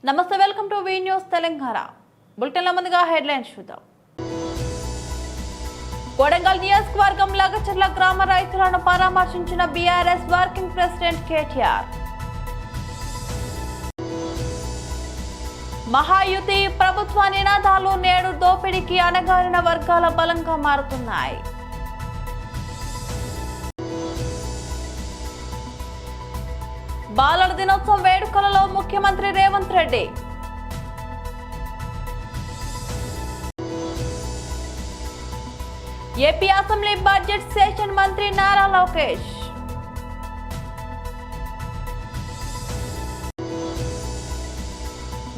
నమస్తే, welcome to V news Telangana. బులెటిన్ల ముందుగా హెడ్లైన్స్ చూద్దాం. కొడంగల్ నియోజకవర్గం లగచర్ల గ్రామ రైతులను పరామర్శించిన BRS working president KTR. Mahayuti ప్రభుత్వ నినాదాలు నేడు దోపిడీకి అణగారిన వర్గాల బలంగా మారుతున్నాయి. బాలల దినోత్సవం వేడుకలలో ముఖ్యమంత్రి Revanth Reddy. AP assembly budget session మంత్రి నారా లోకేష్.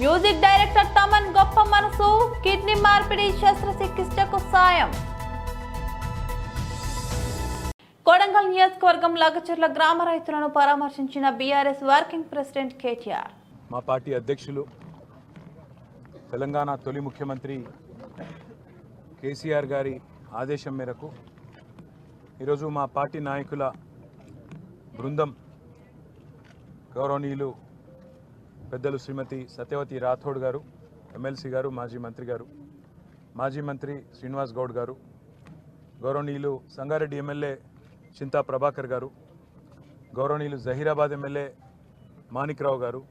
మ్యూజిక్ డైరెక్టర్ తమన్ గొప్ప మనసు, కిడ్నీ మార్పిడి శస్త్రచికిత్సకు సాయం. కొడంగల్ నియోజకవర్గం లగచర్ల గ్రామ రైతులను పరామర్శించిన బీఆర్ఎస్ వర్కింగ్ ప్రెసిడెంట్ కేటీఆర్. మా పార్టీ అధ్యక్షులు తెలంగాణ తొలి ముఖ్యమంత్రి కేసీఆర్ గారి ఆదేశం మేరకు ఈరోజు మా పార్టీ నాయకుల బృందం గౌరవనీయులు పెద్దలు శ్రీమతి సత్యవతి రాథోడ్ గారు, ఎమ్మెల్సీ గారు, మాజీ మంత్రి శ్రీనివాస్ గౌడ్ గారు, గౌరవనీయులు సంగారెడ్డి ఎమ్మెల్యే చింతా ప్రభాకర్ గారు, గౌరవనీయులు జహీరాబాద్ ఎమ్మెల్యే మాణిక్రావు గారు,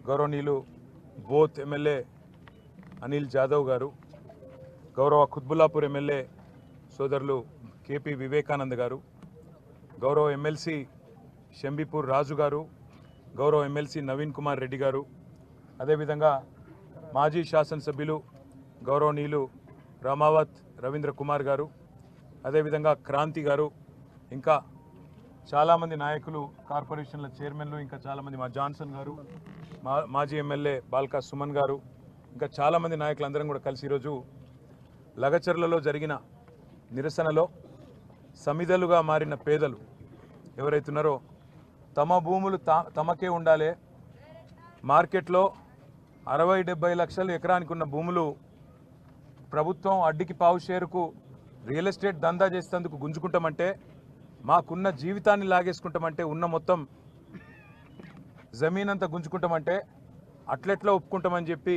గౌరవనీయులు బోత్ ఎమ్మెల్యే అనిల్ జాదవ్ గారు, గౌరవ కుత్బుల్లాపూర్ ఎమ్మెల్యే సోదరులు కేపీ వివేకానంద్ గారు, గౌరవ ఎమ్మెల్సీ షంబీపూర్ రాజు గారు, గౌరవ ఎమ్మెల్సీ నవీన్ కుమార్ రెడ్డి గారు, అదేవిధంగా మాజీ శాసనసభ్యులు గౌరవనీయులు రామావత్ రవీంద్ర కుమార్ గారు, అదేవిధంగా క్రాంతి గారు, ఇంకా చాలామంది నాయకులు, కార్పొరేషన్ల చైర్మన్లు, ఇంకా చాలామంది, మా జాన్సన్ గారు, మాజీ ఎమ్మెల్యే బాల్కా సుమన్ గారు, ఇంకా చాలామంది నాయకులందరం కూడా కలిసి ఈరోజు లగచర్లలో జరిగిన నిరసనలో సమిధలుగా మారిన పేదలు ఎవరైతున్నారో తమ భూములు తమకే ఉండాలి, మార్కెట్లో 60-70 లక్షలు ఎకరానికి ఉన్న భూములు ప్రభుత్వం అడ్డికి పావు షేరుకు రియల్ ఎస్టేట్ దందా చేసేందుకు గుంజుకుంటామంటే, మాకున్న జీవితాన్ని లాగేసుకుంటామంటే, ఉన్న మొత్తం జమీన్ అంతా గుంజుకుంటామంటే అట్లెట్లా ఒప్పుకుంటామని చెప్పి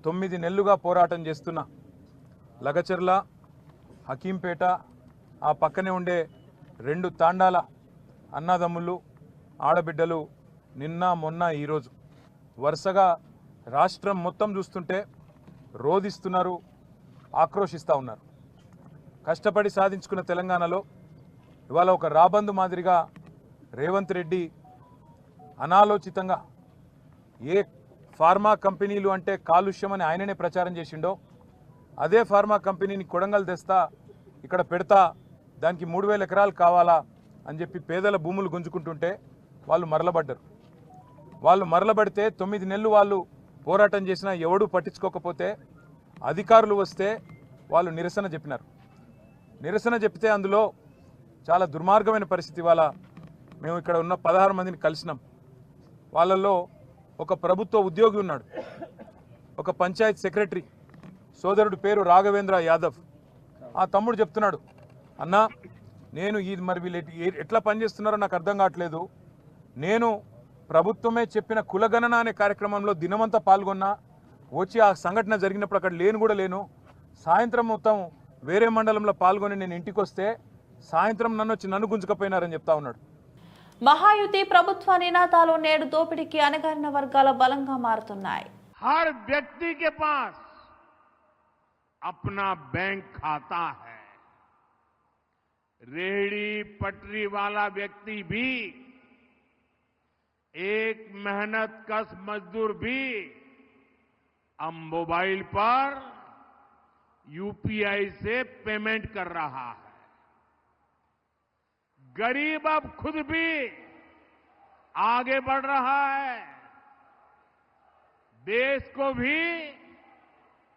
9 నెలలుగా పోరాటం చేస్తున్న లగచర్ల, హకీంపేట, ఆ పక్కనే ఉండే 2 తాండాల అన్నదమ్ములు, ఆడబిడ్డలు నిన్న మొన్న ఈరోజు వరుసగా రాష్ట్రం మొత్తం చూస్తుంటే రోధిస్తున్నారు, ఆక్రోశిస్తూ ఉన్నారు. కష్టపడి సాధించుకున్న తెలంగాణలో ఇవాళ ఒక రాబందు మాదిరిగా రేవంత్ రెడ్డి అనాలోచితంగా ఏ ఫార్మా కంపెనీలు అంటే కాలుష్యం అని ఆయననే ప్రచారం చేసిండో అదే ఫార్మా కంపెనీని కొడంగల్ తెస్తా, ఇక్కడ పెడతా, దానికి 3000 ఎకరాలు కావాలా అని చెప్పి పేదల భూములు గుంజుకుంటుంటే వాళ్ళు మరలబడితే 9 నెలలు వాళ్ళు పోరాటం చేసినా ఎవడూ పట్టించుకోకపోతే అధికారులు వస్తే వాళ్ళు నిరసన చెప్తే అందులో చాలా దుర్మార్గమైన పరిస్థితి. వాళ్ళ మేము ఇక్కడ ఉన్న 16 మందిని కలిసినాం. వాళ్ళల్లో ఒక ప్రభుత్వ ఉద్యోగి ఉన్నాడు, ఒక పంచాయత్ సెక్రటరీ సోదరుడు పేరు రాఘవేంద్ర యాదవ్. ఆ తమ్ముడు చెప్తున్నాడు, అన్నా నేను మరి వీళ్ళు ఎట్లా పనిచేస్తున్నారో నాకు అర్థం కావట్లేదు, నేను ప్రభుత్వమే చెప్పిన కులగణన అనే కార్యక్రమంలో దినమంతా పాల్గొన్నా, వచ్చి ఆ సంఘటన జరిగినప్పుడు అక్కడ లేను, సాయంత్రం మొత్తం వేరే మండలంలో పాల్గొని నేను ఇంటికి వస్తే సాయంత్రం నన్ను గుంజుకపోయినారని చెప్తా ఉన్నాడు. మహాయుతి ప్రభుత్వ నినాదాలు నేడు దోపిడీకి అణగారిన వర్గాల బలంగా మారుతున్నాయి. हर व्यक्ति के पास अपना बैंक खाता है. रेहड़ी पटरी वाला व्यक्ति भी, एक मेहनत कश मजदूर भी अब मोबाइल पर यूपीआई से पेमेंट कर रहा है. गरीब अब खुद भी आगे बढ़ रहा है, देश को भी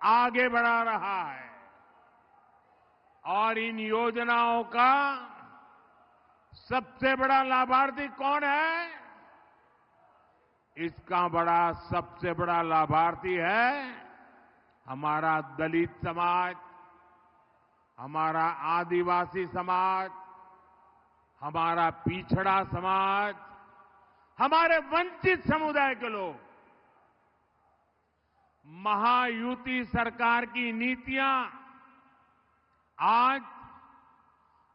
आगे बढ़ा रहा है. और इन योजनाओं का सबसे बड़ा लाभार्थी कौन है? इसका सबसे बड़ा लाभार्थी है हमारा दलित समाज, हमारा आदिवासी समाज, हमारा पिछड़ा समाज, हमारे वंचित समुदाय के लोग. महायुति सरकार की नीतियां आज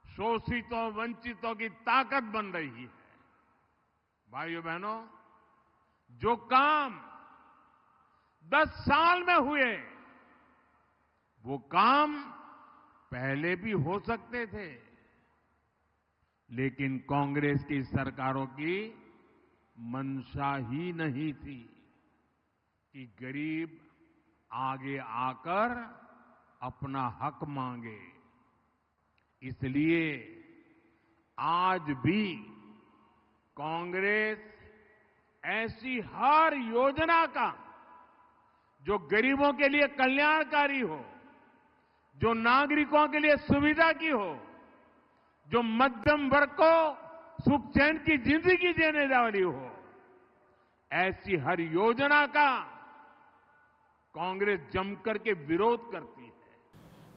शोषितों वंचितों की ताकत बन रही है। भाइयों बहनों, जो काम 10 साल में हुए वो काम पहले भी हो सकते थे, लेकिन कांग्रेस की सरकारों की मंशा ही नहीं थी कि गरीब आगे आकर अपना हक मांगे। इसलिए आज भी कांग्रेस ऐसी हर योजना का जो गरीबों के लिए कल्याणकारी हो, जो नागरिकों के लिए सुविधा की हो, जो मध्यम वर्ग को सुख चैन की जिंदगी देने वाली हो, ऐसी हर योजना का कांग्रेस जमकर के विरोध करती है।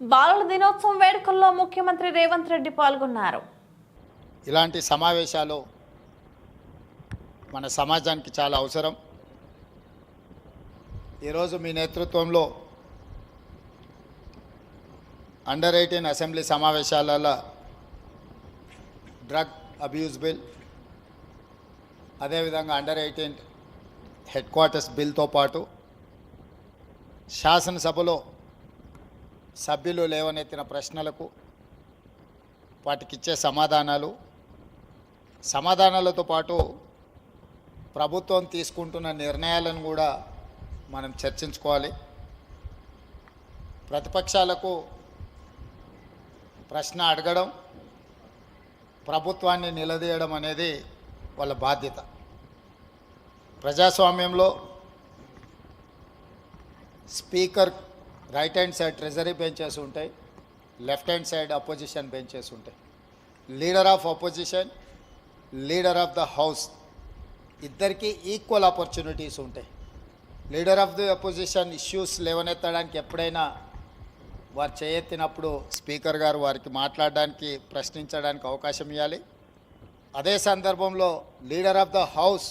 బాలల దినోత్సవం వేడుకల్లో ముఖ్యమంత్రి రేవంత్ రెడ్డి పాల్గొన్నారు. ఇలాంటి సమావేశాలు మన సమాజానికి చాలా అవసరం. ఈరోజు మీ నేతృత్వంలో అండర్ 18 అసెంబ్లీ సమావేశాలలో డ్రగ్ అబ్యూజ్ బిల్, అదేవిధంగా అండర్ 18 హెడ్ క్వార్టర్స్ బిల్తో పాటు శాసనసభలో సభ్యులు లేవనెత్తిన ప్రశ్నలకు వాటికిచ్చే సమాధానాలతో పాటు ప్రభుత్వం తీసుకుంటున్న నిర్ణయాలను కూడా మనం చర్చించుకోవాలి. ప్రతిపక్షాలకు ప్రశ్న అడగడం, ప్రభుత్వాన్ని నిలదీయడం అనేది వాళ్ళ బాధ్యత. ప్రజాస్వామ్యంలో speaker right hand side treasury benches ఉంటాయి, left hand side opposition benches ఉంటాయి. Leader of opposition, leader of the house ఇద్దరికీ ఈక్వల్ ఆపర్చునిటీస్ ఉంటాయి. Leader of the opposition issues లేవనెత్తడానికి ఎప్పుడైనా వారు చేయెత్తినప్పుడు స్పీకర్ గారు వారికి మాట్లాడడానికి, ప్రశ్నించడానికి అవకాశం ఇవ్వాలి. అదే సందర్భంలో లీడర్ ఆఫ్ ద హౌస్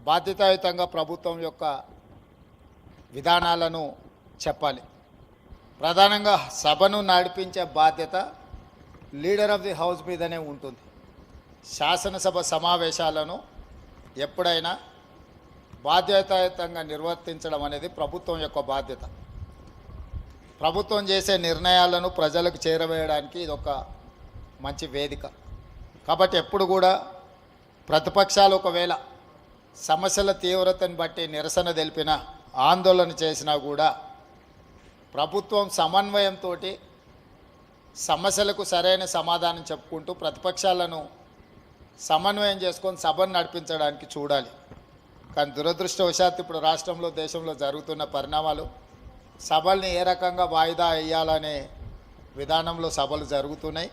బాధ్యతాయుతంగా ప్రభుత్వం యొక్క విధానాలను చెప్పాలి. ప్రధానంగా సభను నడిపించే బాధ్యత లీడర్ ఆఫ్ ది హౌస్ మీదనే ఉంటుంది. శాసనసభ సమావేశాలను ఎప్పుడైనా బాధ్యతాయుతంగా నిర్వర్తించడం అనేది ప్రభుత్వం యొక్క బాధ్యత. ప్రభుత్వం చేసే నిర్ణయాలను ప్రజలకు చేరవేయడానికి ఇదొక మంచి వేదిక. కాబట్టి ఎప్పుడు కూడా ప్రతిపక్షాలు ఒకవేళ సమస్యల తీవ్రతను బట్టి నిరసన తెలిపినా, ఆందోళన చేసినా కూడా ప్రభుత్వం సమన్వయంతో సమస్యలకు సరైన సమాధానం చెప్పుకుంటూ ప్రతిపక్షాలను సమన్వయం చేసుకొని సభను నడిపించడానికి చూడాలి. కానీ దురదృష్టవశాత్తు ఇప్పుడు రాష్ట్రంలో, దేశంలో జరుగుతున్న పరిణామాలు సభల్ని ఏ రకంగా వాయిదా వేయాలనే విధానంలో సభలు జరుగుతున్నాయి.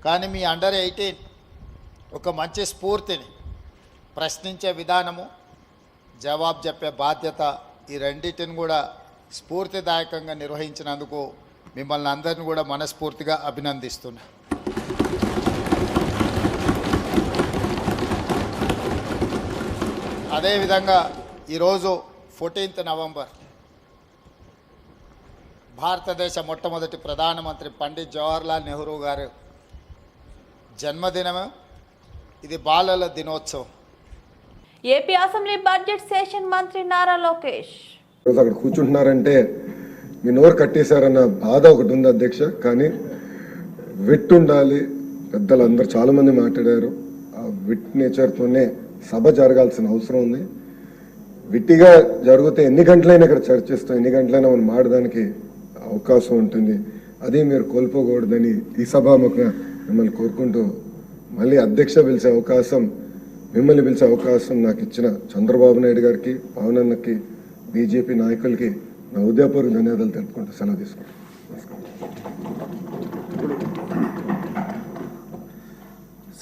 కానీ మీ అండర్ 18 ఒక మంచి స్ఫూర్తిని, ప్రశ్నించే విధానము, జవాబు చెప్పే బాధ్యత, ఈ రెండింటిని కూడా స్ఫూర్తిదాయకంగా నిర్వహించినందుకు మిమ్మల్ని అందరిని కూడా మనస్ఫూర్తిగా అభినందిస్తున్నా. అదేవిధంగా ఈరోజు 14th నవంబర్ భారతదేశ మొట్టమొదటి ప్రధానమంత్రి పండిత్ జవహర్లాల్ నెహ్రూ గారు జన్మదినము. ఇది బాలల దినోత్సవం. ఏపీ అసెంబ్లీ బడ్జెట్ సెషన్ మంత్రి నారా లోకేష్ అక్కడ కూర్చుంటున్నారంటే మీ నోరు కట్టేశారన్న బాధ ఒకటి ఉంది అధ్యక్ష. కానీ విట్ ఉండాలి. పెద్దలు అందరు చాలామంది మాట్లాడారు. ఆ విట్ నేచర్తోనే సభ జరగాల్సిన అవసరం ఉంది. విట్టిగా జరిగితే ఎన్ని గంటలైనా ఇక్కడ చర్చిస్తాం, ఎన్ని గంటలైనా మనం మాడడానికి అవకాశం ఉంటుంది. అది మీరు కోల్పోకూడదని ఈ సభాముఖంగా మిమ్మల్ని కోరుకుంటూ, మళ్ళీ అధ్యక్ష పిలిచే అవకాశం, మిమ్మల్ని పిలిచే అవకాశం నాకు ఇచ్చిన చంద్రబాబు నాయుడు గారికి, పవన్ అన్నకి, బీజేపీ నాయకులకి నా హృదయపూర్వక ధన్యవాదాలు తెలుపుకుంటూ సెలవు తీసుకుంటాను.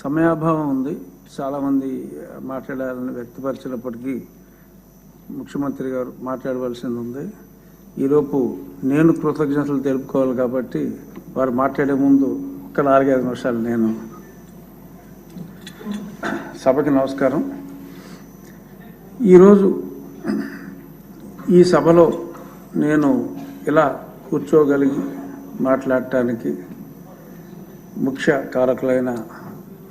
సమయాభావం ఉంది. చాలామంది మాట్లాడాలని వ్యక్తపరిచినప్పటికీ ముఖ్యమంత్రి గారు మాట్లాడవలసింది ఉంది. ఈలోపు నేను కృతజ్ఞతలు తెలుపుకోవాలి కాబట్టి వారు మాట్లాడే ముందు ఒక 4-5 నిమిషాలు నేను సభకి నమస్కారం. ఈరోజు ఈ సభలో నేను ఇలా కూర్చోగలిగి మాట్లాడటానికి ముఖ్య కారకులైన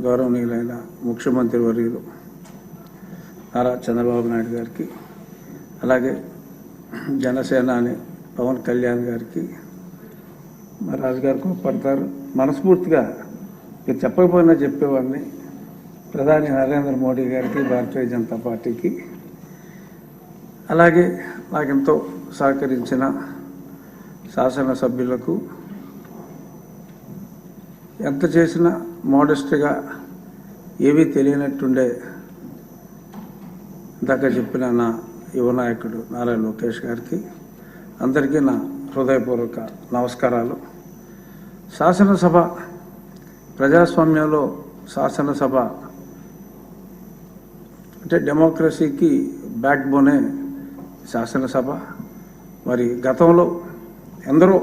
గౌరవనీయులైన ముఖ్యమంత్రి వర్యులు నారా చంద్రబాబు నాయుడు గారికి, అలాగే జనసేనాని పవన్ కళ్యాణ్ గారికి, మా రాజుగారు కోప్పడతారు, మనస్ఫూర్తిగా మీరు చెప్పకపోయినా చెప్పేవాడిని, ప్రధాని నరేంద్ర మోడీ గారికి, భారతీయ జనతా పార్టీకి, అలాగే నాకెంతో సహకరించిన శాసనసభ్యులకు, ఎంత చేసినా మోడెస్ట్గా ఏమీ తెలియనట్టుండే ఇందాక చెప్పిన నా యువ నాయకుడు నారా లోకేష్ గారికి, అందరికీ నా హృదయపూర్వక నమస్కారాలు. శాసనసభ ప్రజాస్వామ్యంలో శాసనసభ అంటే డెమోక్రసీకి బ్యాక్ బోనే శాసనసభ. మరి గతంలో ఎందరో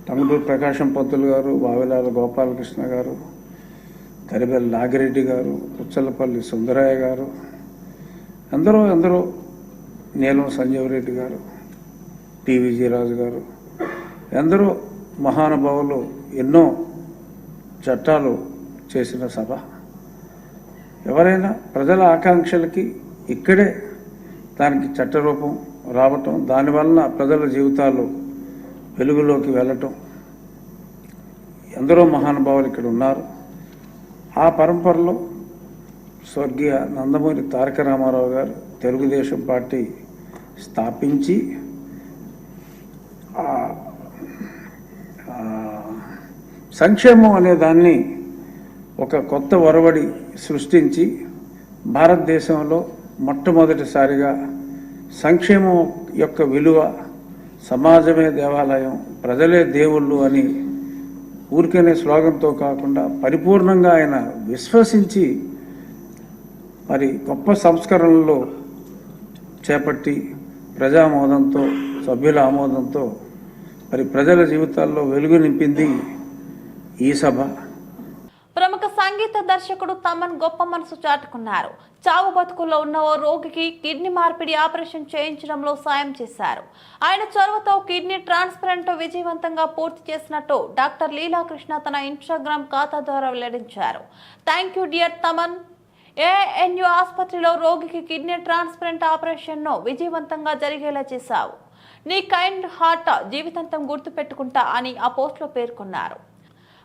టంగుటూరి ప్రకాశం పంతులు గారు, వావిలాల గోపాలకృష్ణ గారు, తరిబెల్లి నాగిరెడ్డి గారు, పుచ్చలపల్లి సుందరయ్య గారు, ఎందరో నీలం సంజీవరెడ్డి గారు, టీవీజీ రాజు గారు, ఎందరో మహానుభావులు ఎన్నో చట్టాలు చేసిన సభ. ఎవరైనా ప్రజల ఆకాంక్షలకి ఇక్కడే దానికి చట్టరూపం రావటం, దానివలన ప్రజల జీవితాలు వెలుగులోకి వెళ్ళటం, ఎందరో మహానుభావులు ఇక్కడ ఉన్నారు. ఆ పరంపరలో స్వర్గీయ నందమూరి తారక రామారావు గారు తెలుగుదేశం పార్టీ స్థాపించి సంక్షేమం అనే దాన్ని ఒక కొత్త ఒరవడి సృష్టించి భారతదేశంలో మొట్టమొదటిసారిగా సంక్షేమం యొక్క విలువ, సమాజమే దేవాలయం, ప్రజలే దేవుళ్ళు అని ఊరికనే స్లోగన్తో కాకుండా పరిపూర్ణంగా ఆయన విశ్వసించి మరి గొప్ప సంస్కరణలు చేపట్టి ప్రజామోదంతో, సభ్యుల ఆమోదంతో మరి ప్రజల జీవితాల్లో వెలుగు నింపింది ఈ సభ. ప్రముఖ సంగీత దర్శకుడు తమన్ గొప్ప మనసు చాటుకున్నారు. చావు బతుకుల్లో ఉన్న ఓ రోగికి కిడ్నీ మార్పిడి ఆపరేషన్ చేయించడంలో సాయం చేశారు. ఆయన చొరవతో కిడ్నీ ట్రాన్స్ప్లాంట్ విజయవంతంగా పూర్తి చేసినట్టు డాక్టర్ లీలాకృష్ణ తన ఇన్స్టాగ్రామ్ ఖాతా ద్వారా వెల్లడించారు. Thank you dear Thaman. ANU ఆసుపత్రిలో రోగికి కిడ్నీ ట్రాన్స్ప్లాంట్ ఆపరేషన్ను విజయవంతంగా జరిగేలా చేశావు. నీ కైండ్ హార్ట్ జీవితాంతం గుర్తుపెట్టుకుంటా అని ఆ పోస్ట్లో పేర్కొన్నారు.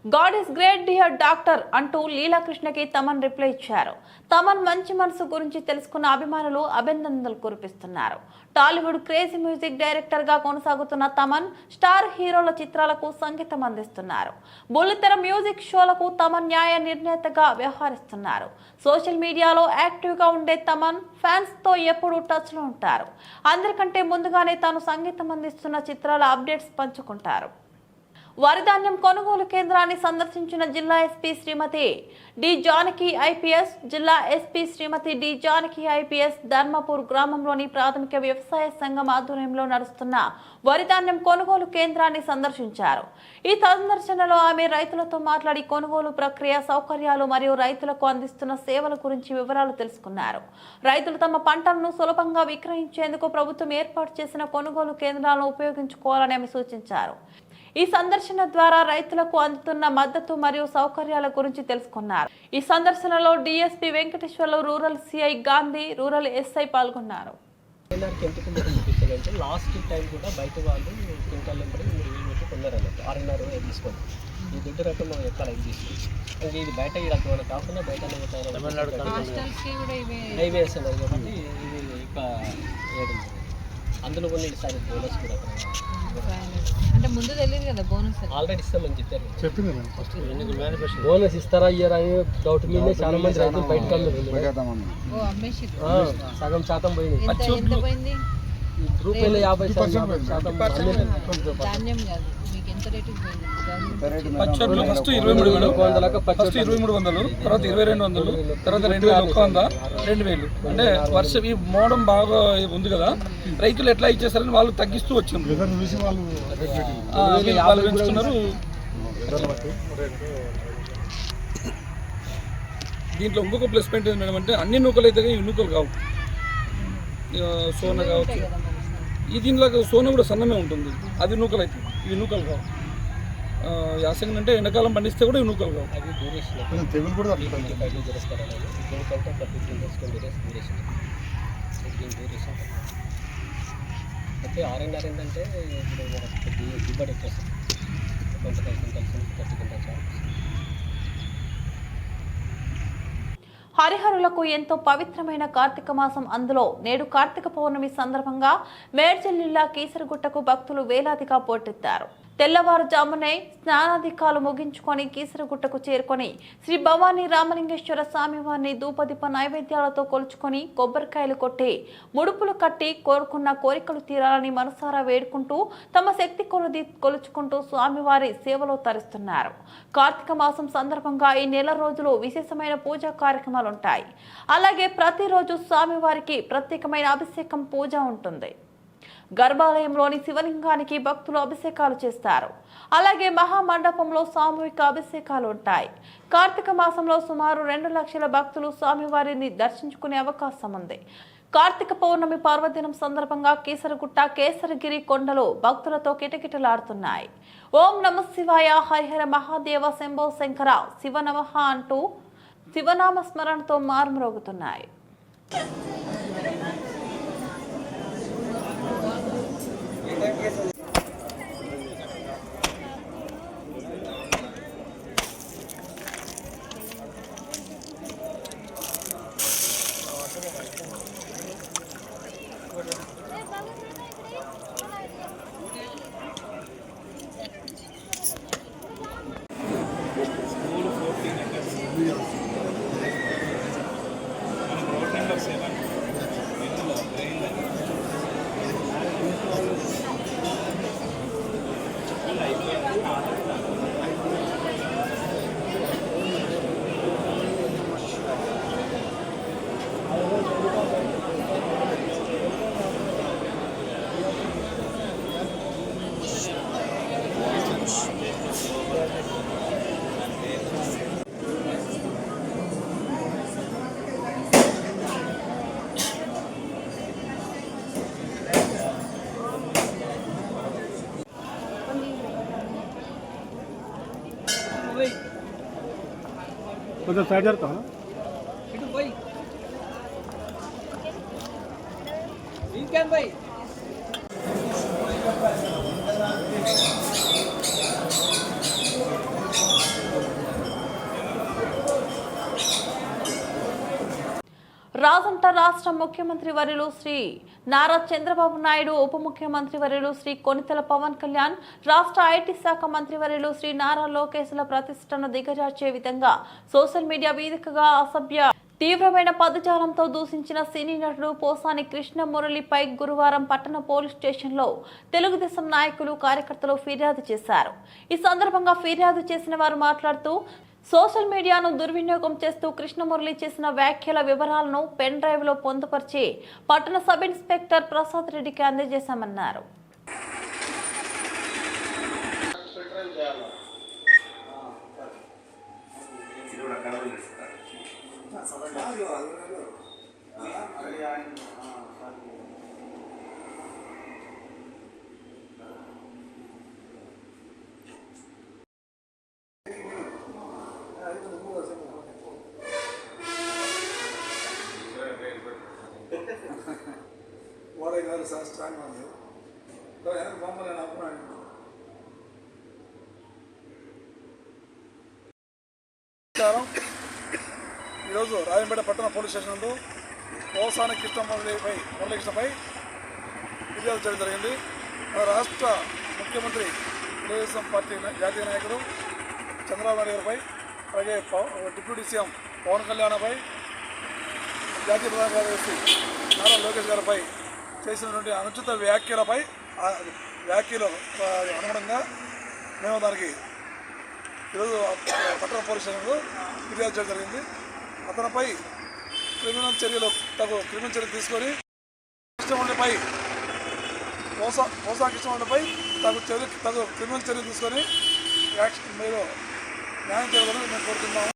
God is great dear doctor అంటూ లీలాకృష్ణకి తమన్ రిప్లై ఇచ్చారు. తమన్ మంచి మనసు గురించి తెలుసుకున్న అభిమానులు అభినందనలు కురిపిస్తున్నారు. టాలీవుడ్ క్రేజీ మ్యూజిక్ డైరెక్టర్ గా కొనసాగుతున్న తమన్ స్టార్ హీరోల చిత్రాలకు సంగీతం అందిస్తున్నారు. బుల్లితెర మ్యూజిక్ షోలకు తమన్ న్యాయ నిర్ణేతగా వ్యవహరిస్తున్నారు. సోషల్ మీడియాలో యాక్టివ్ గా ఉండే తమన్ ఫ్యాన్స్ తో ఎప్పుడూ టచ్ లో ఉంటారు. అందరికంటే ముందుగానే తాను సంగీతం అందిస్తున్న చిత్రాల అప్డేట్స్ పంచుకుంటారు. వరిధాన్యం కొనుగోలు కేంద్రాన్ని సందర్శించిన జిల్లా ఎస్పీ శ్రీమతి డి జానకి ఐపీఎస్, జిల్లా ఎస్పీ శ్రీమతి డి జానకి ఐపీఎస్ ధర్మపూర్ గ్రామంలోని ప్రాథమిక వ్యవసాయ సంఘం ఆధ్వర్యంలో నడుస్తున్న వరిధాన్యం కొనుగోలు కేంద్రాన్ని సందర్శించారు. ఈ సందర్శనలో ఆమె రైతులతో మాట్లాడి కొనుగోలు ప్రక్రియ, సౌకర్యాలు మరియు రైతులకు అందిస్తున్న సేవల గురించి వివరాలు తెలుసుకున్నారు. రైతులు తమ పంటలను సులభంగా విక్రయించేందుకు ప్రభుత్వం ఏర్పాటు చేసిన కొనుగోలు కేంద్రాలను ఉపయోగించుకోవాలని ఆమె సూచించారు. ఈ సందర్శన ద్వారా రైతులకు అందుతున్న మద్దతు మరియు సౌకర్యాల గురించి తెలుసుకున్నారు. ఈ సందర్శనలో DSP Venkateswarlu, rural CI Gandhi, rural SI పాల్గొన్నారు. లాస్ట్ టైం కూడా బయట వాళ్ళు క్వింటాల్ నెంబర్ 3,000 పెట్టి కొన్నారన్నట్టు 6.5 తీసుకోండి. ఈ దుడ్డు రకం మనం ఎక్కడ తీసుకుంటాం. ఇది బయట ఇలా కాకుండా బయట హైవేస్ అన్నారు కాబట్టి ఇది ఇక అందులో కొన్ని ఈసారి బోనస్ కూడా అంటే ముందు తెలియదు కదా బోనస్ ఆల్రెడీ ఇస్తామని చెప్పారు. బోనస్ ఇస్తారా ఇయ్యారా అని డౌట్ మీదే చాలా మంది రైతులు బయటకు సగం శాతం పోయింది. రూపాయలు 50% ధాన్యం కాదు. మీకు ఎంత రేటుకి పోయింది? పచ్చళ్ళు ఫస్ట్ 2300, ఫస్ట్ 2300, తర్వాత 2200, తర్వాత 2100, 2000. అంటే వర్షం ఈ మోడం బాగా ఉంది కదా, రైతులు ఎట్లా ఇచ్చేసారని వాళ్ళు తగ్గిస్తూ వచ్చారు. వాళ్ళు పెంచుతున్నారు. దీంట్లో ఇంకొక ప్లస్ పాయింట్ ఏంటంటే అన్ని నూకలు అయితే ఈ నూకలు కావు. సోన కావచ్చు, ఈ దీనిలో సోన కూడా సన్నమే ఉంటుంది, అది నూకలు అవుతుంది, ఇవి నూకలు కావు. యాసంగి అంటే ఎండాకాలం పండిస్తే కూడా ఇవి నూకలు కావు. అది డ్యూరేషన్ తెగులు కూడా 25 డేస్ చేస్తారు అనేది దీనికంటే ఒక 15 డేస్ 20 డేస్ డ్యూరేషన్. దీని డ్యూరేషన్ అయితే ఆర్ఎన్ఆర్ ఏంటంటే ఇప్పుడు దిబ్బడి ఎక్కువ 25 క్వింటల్స్ 30 క్వింటల్స్. హరిహరులకు ఎంతో పవిత్రమైన కార్తీక మాసం. అందులో నేడు కార్తీక పౌర్ణమి సందర్భంగా మేడ్చల్ జిల్లా కీసరగుట్టకు భక్తులు వేలాదిగా పోటెత్తారు. తెల్లవారుజామునే స్నానాధికాలు ముగించుకొని కీసరగుట్టకు చేరుకొని శ్రీ భవానీ రామలింగేశ్వర స్వామివారిని ధూపదీప నైవేద్యాలతో కొలుచుకొని కొబ్బరికాయలు కొట్టి ముడుపులు కట్టి కోరుకున్న కోరికలు తీరాలని మనసారా వేడుకుంటూ తమ శక్తి కొలది కొలుచుకుంటూ స్వామివారి సేవలో తరిస్తున్నారు. కార్తీక మాసం సందర్భంగా ఈ నెల రోజులు విశేషమైన పూజా కార్యక్రమాలు ఉంటాయి. అలాగే ప్రతిరోజు స్వామివారికి ప్రత్యేకమైన అభిషేకం పూజ ఉంటుంది. గర్భాలయంలోని శివలింగానికి భక్తులు అభిషేకాలు చేస్తారు. అలాగే మహామండపంలో సామూహిక అభిషేకాలు ఉంటాయి. కార్తీక మాసంలో సుమారు 2 లక్షల భక్తులు స్వామివారిని దర్శించుకునే అవకాశం ఉంది. కార్తీక పౌర్ణమి పర్వదినం సందర్భంగా కీసరగుట్ట కేసరగిరి కొండలు భక్తులతో కిటకిటలాడుతున్నాయి. ఓం నమ శివాయ, హరిహర మహాదేవ, శంభో శంకర, శివ నమః అంటూ శివనామ స్మరణతో మారుమ్రోగుతున్నాయి. కొంచెం సైడ్ జరుగుతాం ఇంకేం పోయి రాజంట రాష్ట్ర ముఖ్యమంత్రి వర్యులు శ్రీ నారా చంద్రబాబు నాయుడు, ఉప ముఖ్యమంత్రి వర్యులు శ్రీ కొనితెల పవన్ కళ్యాణ్, రాష్ట్ర ఐటీ శాఖ మంత్రి వర్యులు శ్రీ నారా లోకేశ్ల ప్రతిష్టను దిగజార్చే విధంగా సోషల్ మీడియా వేదికగా అసభ్య తీవ్రమైన పదజాలంతో దూషించిన సినీ నటుడు పోసాని కృష్ణ మురళిపై గురువారం పట్టణ పోలీస్ స్టేషన్లో తెలుగుదేశం నాయకులు, కార్యకర్తలు ఫిర్యాదు చేశారు. ఈ సందర్భంగా ఫిర్యాదు చేసిన వారు మాట్లాడుతూ సోషల్ మీడియాను దుర్వినియోగం చేస్తూ కృష్ణమురళి చేసిన వ్యాఖ్యల వివరాలను పెన్ డ్రైవ్ లో పొందుపరిచి పట్టణ సబ్ ఇన్స్పెక్టర్ ప్రసాద్ రెడ్డికి అందజేశామన్నారు. ఈరోజు రాజంపేట పట్టణ పోలీస్ స్టేషన్ నందు పోసాని మురళీకృష్ణపై ఫిర్యాదు చేయడం జరిగింది. మన రాష్ట్ర ముఖ్యమంత్రి తెలుగుదేశం పార్టీ జాతీయ నాయకుడు చంద్రబాబు నాయుడు గారిపై, అలాగే డిప్యూటీ సీఎం పవన్ కళ్యాణ్పై, జాతీయ ప్రధాన కార్యదర్శి నారా లోకేష్ గారిపై చేసినటువంటి అనుచిత వ్యాఖ్యలు అనుగుణంగా మేము దానికి ఈరోజు పట్టణ పోలీస్ స్టేషన్లో ఫిర్యాదు చేయడం జరిగింది. అతనిపై క్రిమినల్ చర్యలు తీసుకొని కృష్ణమురళిపై పోసా కృష్ణమురళిపై తగు క్రిమినల్ చర్యలు తీసుకొని మీరు న్యాయం చేయాలని మేము కోరుతున్నాము.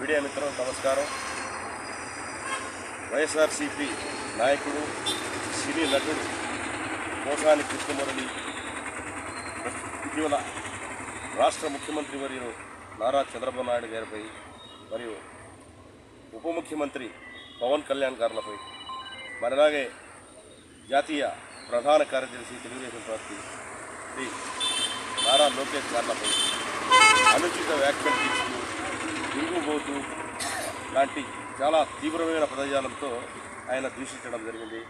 మీడియా మిత్రులకు నమస్కారం. వైఎస్ఆర్సీపీ నాయకుడు సినీ నటుడు మోసాని కృష్ణమురళి ఇటీవల రాష్ట్ర ముఖ్యమంత్రి వర్యులు నారా చంద్రబాబు నాయుడు గారిపై మరియు ఉప ముఖ్యమంత్రి పవన్ కళ్యాణ్ గారులపై మరి అలాగే జాతీయ ప్రధాన కార్యదర్శి తెలుగుదేశం పార్టీ శ్రీ నారా లోకేష్ గారులపై అనుచిత వ్యాఖ్యలు తీసుకు తిరుగుబోతూ లాంటి చాలా తీవ్రమైన పదజాలంతో ఆయన దూషించడం జరిగింది.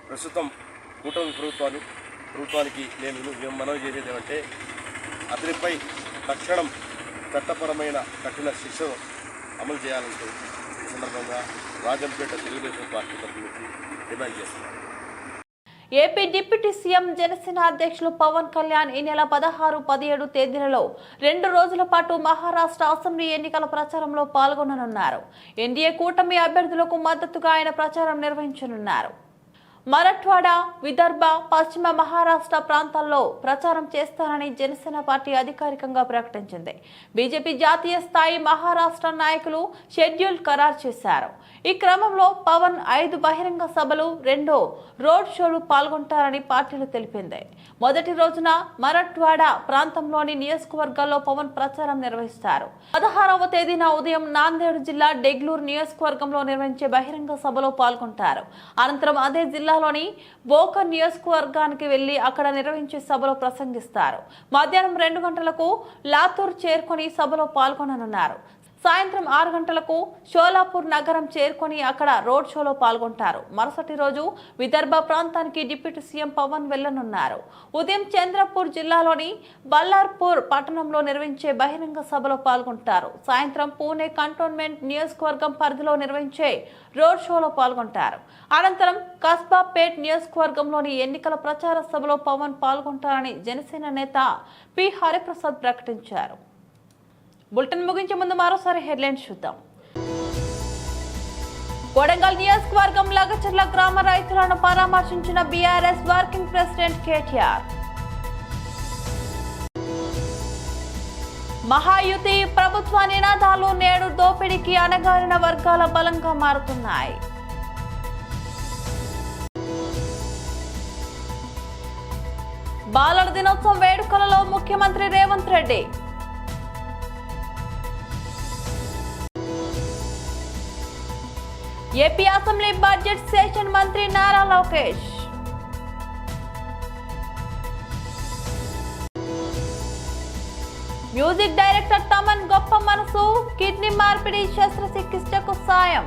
ప్రస్తుతం కూటమి ప్రభుత్వానికి నేను మనవి చేసేది ఏమంటే అతనిపై తక్షణం చట్టపరమైన కఠిన శిక్షను అమలు చేయాలంటూ ఈ సందర్భంగా రాజంపేట తెలుగుదేశం పార్టీ తరఫు నుంచి డిమాండ్ చేస్తున్నారు. ఏపీ డిప్యూటీ సీఎం జనసేన అధ్యక్షులు పవన్ కళ్యాణ్ ఈ నెల 16, 17 తేదీలలో 2 రోజుల పాటు మహారాష్ట్ర అసెంబ్లీ ఎన్నికల ప్రచారంలో పాల్గొననున్నారు. ఎన్డీఏ కూటమి అభ్యర్థులకు మద్దతుగా ఆయన ప్రచారం నిర్వహించనున్నారు. మరాఠ్వాడా, విదర్భ, పశ్చిమ మహారాష్ట్ర ప్రాంతాల్లో ప్రచారం చేస్తారని జనసేన పార్టీ అధికారికంగా ప్రకటించింది. బీజేపీ జాతీయ స్థాయి మహారాష్ట్ర నాయకులు షెడ్యూల్ ఖరారు చేశారు. ఈ క్రమంలో పవన్ 5 బహిరంగ సభలు, 2 రోడ్ షోలు పాల్గొంటారని పార్టీలు తెలిపింది. మొదటి రోజున మరాఠ్వాడా ప్రాంతంలోని నియోజకవర్గాల్లో పవన్ ప్రచారం నిర్వహిస్తారు. 16వ తేదీన ఉదయం నాందేడ్ జిల్లా డెగ్లూరు నియోజకవర్గంలో నిర్వహించే బహిరంగ సభలో పాల్గొంటారు. అనంతరం అదే జిల్లాలోని బోకర్ నియోజకవర్గానికి వెళ్లి అక్కడ నిర్వహించే సభలో ప్రసంగిస్తారు. మధ్యాహ్నం 2 గంటలకు లాతూర్ చేరుకొని సభలో పాల్గొననున్నారు. సాయంత్రం 6 గంటలకు షోలాపూర్ నగరం చేరుకొని అక్కడ రోడ్ షోలో పాల్గొంటారు. మరుసటి రోజు విదర్భ ప్రాంతానికి డిప్యూటీ సీఎం పవన్ వెళ్లనున్నారు. ఉదయం చంద్రపూర్ జిల్లాలోని బల్లార్పూర్ పట్టణంలో నిర్వహించే బహిరంగ సభలో పాల్గొంటారు. సాయంత్రం పూణే కంటోన్మెంట్ నియోజకవర్గం పరిధిలో నిర్వహించే రోడ్ షోలో పాల్గొంటారు. అనంతరం కస్బాపేట్ నియోజకవర్గంలోని ఎన్నికల ప్రచార సభలో పవన్ పాల్గొంటారని జనసేన నేత పి హరిప్రసాద్ ప్రకటించారు. బులెటిన్ ముగించే ముందు మరోసారి హెడ్లైన్స్ చూద్దాం. కొడంగల్ నియోజకవర్గం లగచర్ల గ్రామ రైతులను పరామర్శించిన BRS working president KTR. Mahayuti ప్రభుత్వ నినాదాలు నేడు దోపిడీకి అణగారిన వర్గాల బలంగా మారుతున్నాయి. బాలల దినోత్సవం వేడుకలలో ముఖ్యమంత్రి Revanth Reddy. AP assembly budget session మంత్రి నారా లోకేష్. మ్యూజిక్ డైరెక్టర్ తమన్ గొప్ప మనసు, కిడ్నీ మార్పిడి శస్త్రచికిత్సకు సాయం.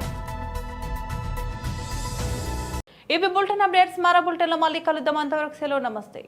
ఇవి బులెటిన్ అప్డేట్స్. మరో బులెటిన్లో మళ్ళీ కలుద్దాం. అంతవరకు సెలవు. నమస్తే.